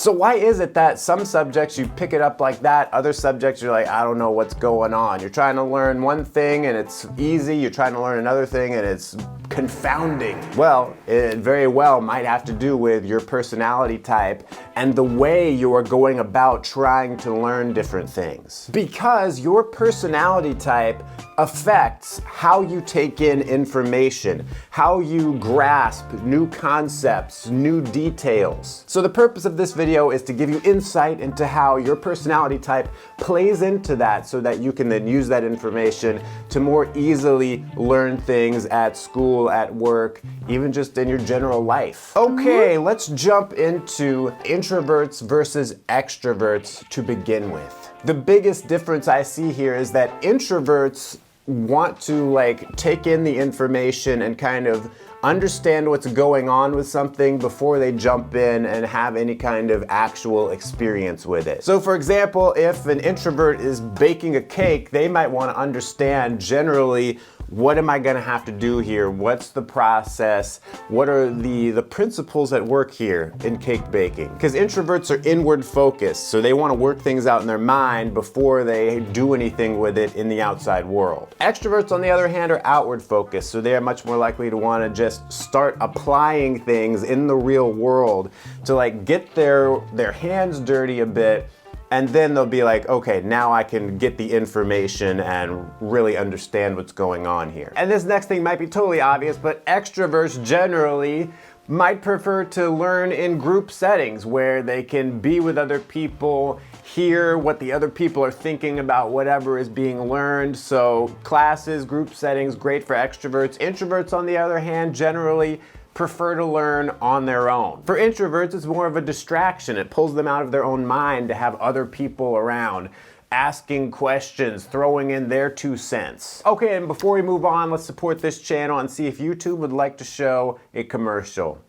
So why is it that some subjects you pick it up like that, other subjects you're like, I don't know what's going on. You're trying to learn one thing and it's easy, you're trying to learn another thing and it's confounding? Well, it very well might have to do with your personality type and the way you are going about trying to learn different things. Because your personality type affects how you take in information, how you grasp new concepts, new details. So the purpose of this video is to give you insight into how your personality type plays into that so that you can then use that information to more easily learn things at school, at work, even just in your general life. Okay, let's jump into introverts versus extroverts to begin with. The biggest difference I see here is that introverts want to take in the information and kind of understand what's going on with something before they jump in and have any kind of actual experience with it. So for example, if an introvert is baking a cake, they might want to understand generally, what am I gonna have to do here? What's the process? What are the principles at work here in cake baking? Because introverts are inward focused, so they want to work things out in their mind before they do anything with it in the outside world. Extroverts, on the other hand, are outward focused, so they are much more likely to want to just start applying things in the real world to get their hands dirty a bit. And then they'll be like, okay, now I can get the information and really understand what's going on here. And this next thing might be totally obvious, but extroverts generally might prefer to learn in group settings where they can be with other people, hear what the other people are thinking about whatever is being learned. So classes, group settings, great for extroverts. Introverts, on the other hand, generally prefer to learn on their own. For introverts, it's more of a distraction. It pulls them out of their own mind to have other people around, asking questions, throwing in their 2 cents. Okay, and before we move on, let's support this channel and see if YouTube would like to show a commercial.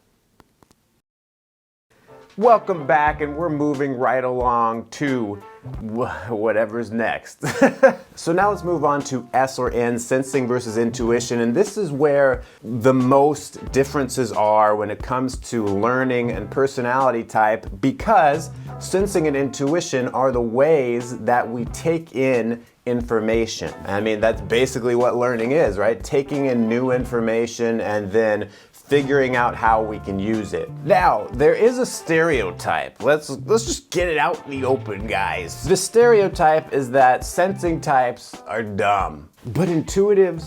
Welcome back, and we're moving right along to whatever's next. So now let's move on to S or N, sensing versus intuition, and this is where the most differences are when it comes to learning and personality type, because sensing and intuition are the ways that we take in information. I mean, that's basically what learning is, right? Taking in new information and then figuring out how we can use it. Now, there is a stereotype. Let's just get it out in the open, guys. The stereotype is that sensing types are dumb, but intuitives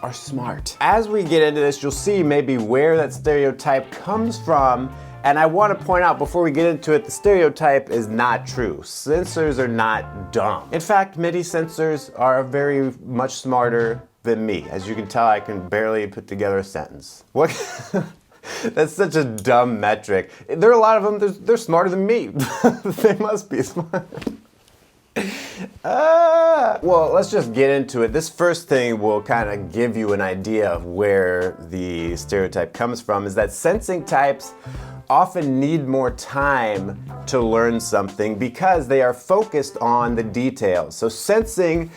are smart. As we get into this, you'll see maybe where that stereotype comes from. And I want to point out before we get into it, the stereotype is not true. Sensors are not dumb. In fact, MIDI sensors are very much smarter than me. As you can tell, I can barely put together a sentence. What? That's such a dumb metric. There are a lot of them, they're smarter than me. They must be smart. Well, let's just get into it. This first thing will kind of give you an idea of where the stereotype comes from, is that sensing types often need more time to learn something because they are focused on the details. So sensing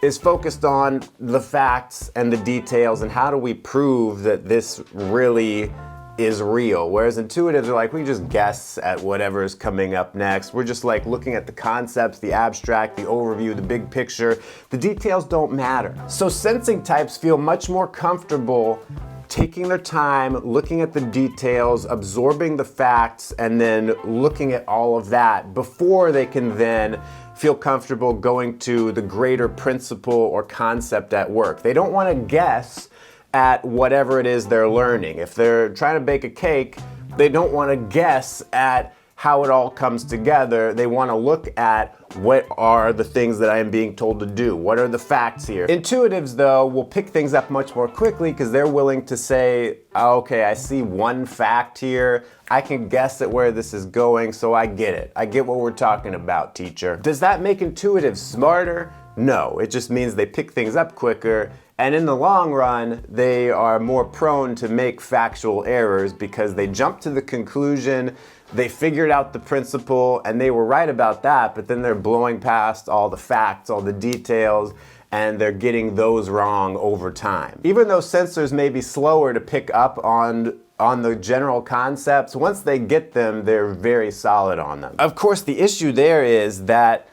is focused on the facts and the details and how do we prove that this really is real. Whereas intuitives are like, we just guess at whatever is coming up next. We're just looking at the concepts, the abstract, the overview, the big picture. The details don't matter. So sensing types feel much more comfortable taking their time, looking at the details, absorbing the facts, and then looking at all of that before they can then feel comfortable going to the greater principle or concept at work. They don't want to guess at whatever it is they're learning. If they're trying to bake a cake, they don't want to guess at how it all comes together. They want to look at what are the things that I am being told to do? What are the facts here? Intuitives, though, will pick things up much more quickly because they're willing to say, okay, I see one fact here. I can guess at where this is going, so I get it. I get what we're talking about, teacher. Does that make intuitives smarter? No, it just means they pick things up quicker, and in the long run, they are more prone to make factual errors because they jump to the conclusion, they figured out the principle, and they were right about that, but then they're blowing past all the facts, all the details, and they're getting those wrong over time. Even though sensors may be slower to pick up on on the general concepts, once they get them, they're very solid on them. Of course, the issue there is that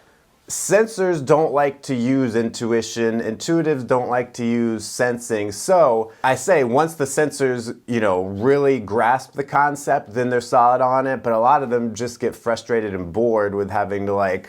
sensors don't like to use intuition, intuitives don't like to use sensing. So I say once the sensors, really grasp the concept, then they're solid on it. But a lot of them just get frustrated and bored with having to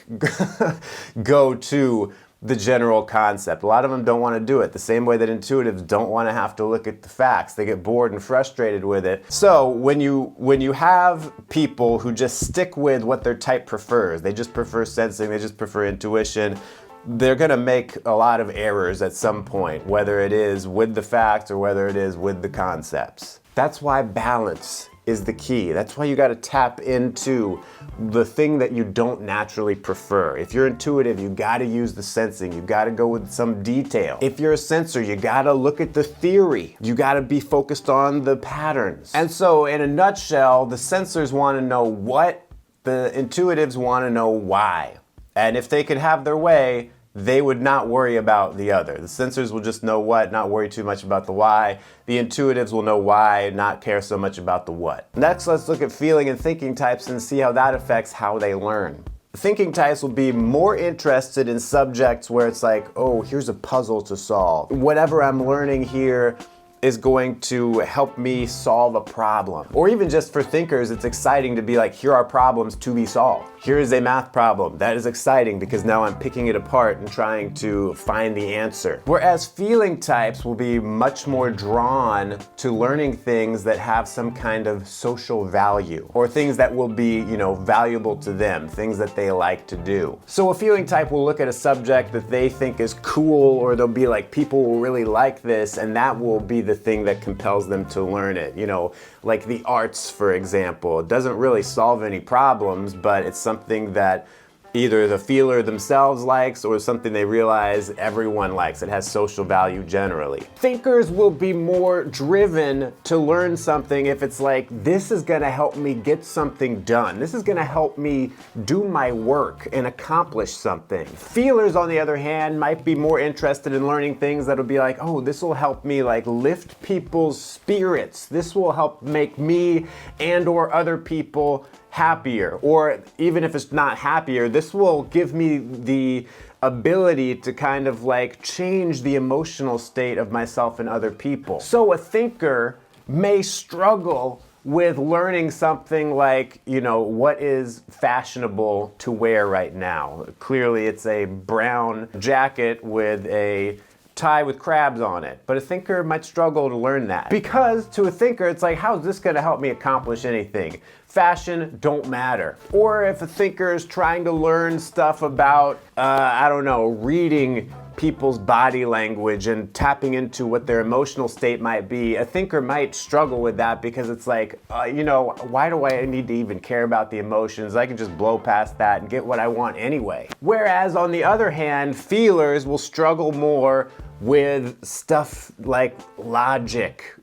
go to the general concept. A lot of them don't want to do it the same way that intuitives don't want to have to look at the facts. They get bored and frustrated with it. So when you have people who just stick with what their type prefers, they just prefer sensing, they just prefer intuition, they're going to make a lot of errors at some point, whether it is with the facts or whether it is with the concepts. That's why balance is the key. That's why you got to tap into the thing that you don't naturally prefer. If you're intuitive, you got to use the sensing. You got to go with some detail. If you're a sensor, you got to look at the theory. You got to be focused on the patterns. And so in a nutshell, the sensors want to know what, the intuitives want to know why. And if they could have their way, they would not worry about the other. The sensors will just know what, not worry too much about the why. The intuitives will know why, not care so much about the what. Next, let's look at feeling and thinking types and see how that affects how they learn. Thinking types will be more interested in subjects where it's like, oh, here's a puzzle to solve. Whatever I'm learning here is going to help me solve a problem. Or even just for thinkers, it's exciting to be like, here are problems to be solved. Here is a math problem. That is exciting because now I'm picking it apart and trying to find the answer. Whereas feeling types will be much more drawn to learning things that have some kind of social value or things that will be, valuable to them, things that they like to do. So a feeling type will look at a subject that they think is cool, or they'll be like, people will really like this, and that will be the thing that compels them to learn it. Like the arts, for example. It doesn't really solve any problems, but it's something that either the feeler themselves likes or something they realize everyone likes. It has social value generally. Thinkers will be more driven to learn something if it's like, this is gonna help me get something done. This is gonna help me do my work and accomplish something. Feelers, on the other hand, might be more interested in learning things that'll be like, oh, this will help me lift people's spirits. This will help make me and or other people happier. Or even if it's not happier, this will give me the ability to kind of change the emotional state of myself and other people. So a thinker may struggle with learning something like, what is fashionable to wear right now. Clearly it's a brown jacket with a tie with crabs on it. But a thinker might struggle to learn that. Because to a thinker, it's like, how is this gonna help me accomplish anything? Fashion don't matter. Or if a thinker is trying to learn stuff about, reading people's body language and tapping into what their emotional state might be, a thinker might struggle with that because it's like, why do I need to even care about the emotions? I can just blow past that and get what I want anyway. Whereas on the other hand, feelers will struggle more with stuff like logic,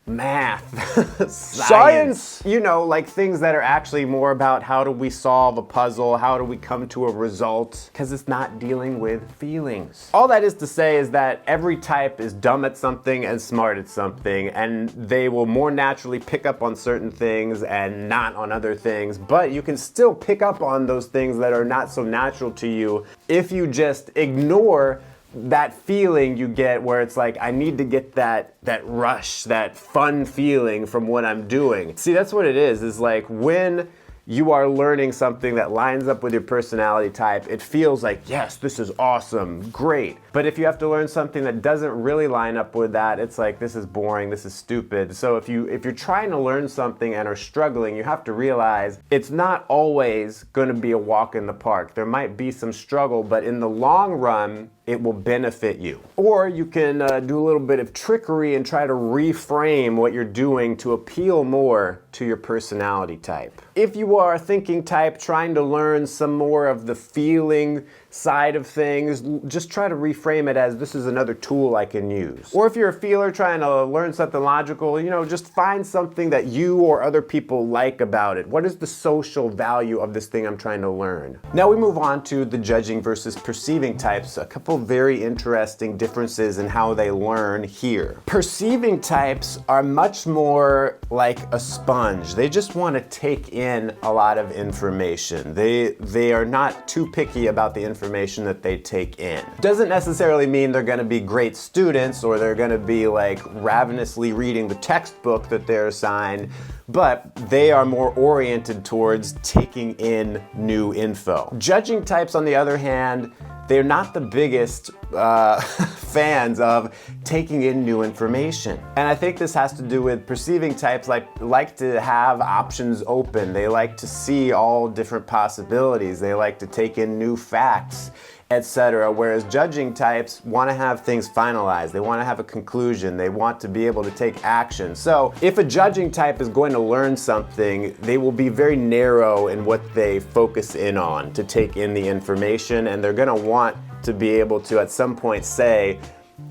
math, science, like things that are actually more about how do we solve a puzzle, how do we come to a result, because it's not dealing with feelings. All that is to say is that every type is dumb at something and smart at something, and they will more naturally pick up on certain things and not on other things, but you can still pick up on those things that are not so natural to you if you just ignore that feeling you get where it's like, I need to get that rush, that fun feeling from what I'm doing. See, that's what it is like when you are learning something that lines up with your personality type, it feels like, yes, this is awesome, great. But if you have to learn something that doesn't really line up with that, it's like, this is boring, this is stupid. So if you're trying to learn something and are struggling, you have to realize it's not always going to be a walk in the park. There might be some struggle, but in the long run, it will benefit you. Or you can do a little bit of trickery and try to reframe what you're doing to appeal more to your personality type. If you are a thinking type trying to learn some more of the feeling side of things, just try to reframe it as, this is another tool I can use. Or if you're a feeler trying to learn something logical, just find something that you or other people like about it. What is the social value of this thing I'm trying to learn? Now we move on to the judging versus perceiving types. A couple several very interesting differences in how they learn here. Perceiving types are much more like a sponge. They just want to take in a lot of information. They are not too picky about the information that they take in. Doesn't necessarily mean they're going to be great students or they're going to be like ravenously reading the textbook that they're assigned, but they are more oriented towards taking in new info. Judging types, on the other hand, they're not the biggest fans of taking in new information. And I think this has to do with perceiving types like to have options open. They like to see all different possibilities. They like to take in new facts, etc. Whereas judging types want to have things finalized. They want to have a conclusion. They want to be able to take action. So if a judging type is going to learn something, they will be very narrow in what they focus in on to take in the information, and they're going to want to be able to at some point say,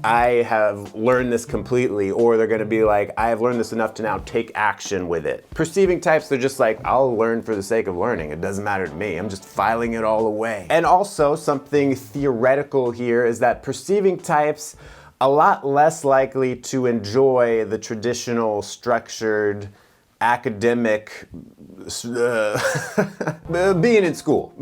I have learned this completely, or they're going to be like, I have learned this enough to now take action with it. Perceiving types, they're just like, I'll learn for the sake of learning. It doesn't matter to me. I'm just filing it all away. And also something theoretical here is that perceiving types a lot less likely to enjoy the traditional structured academic being in school.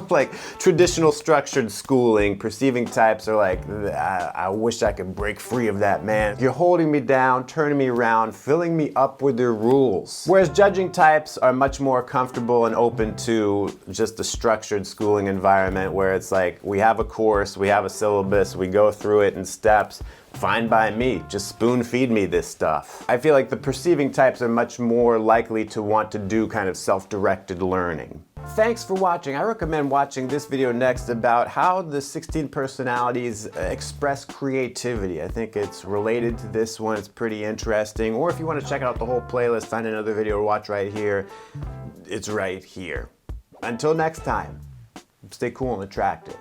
Like traditional structured schooling, perceiving types are like, I wish I could break free of that, man. You're holding me down, turning me around, filling me up with your rules. Whereas judging types are much more comfortable and open to just a structured schooling environment where it's like, we have a course, we have a syllabus, we go through it in steps. Fine by me, just spoon feed me this stuff. I feel like the perceiving types are much more likely to want to do kind of self-directed learning. Thanks for watching. I recommend watching this video next about how the 16 personalities express creativity. I think it's related to this one. It's pretty interesting. Or if you want to check out the whole playlist, find another video to watch right here. It's right here. Until next time, stay cool and attractive.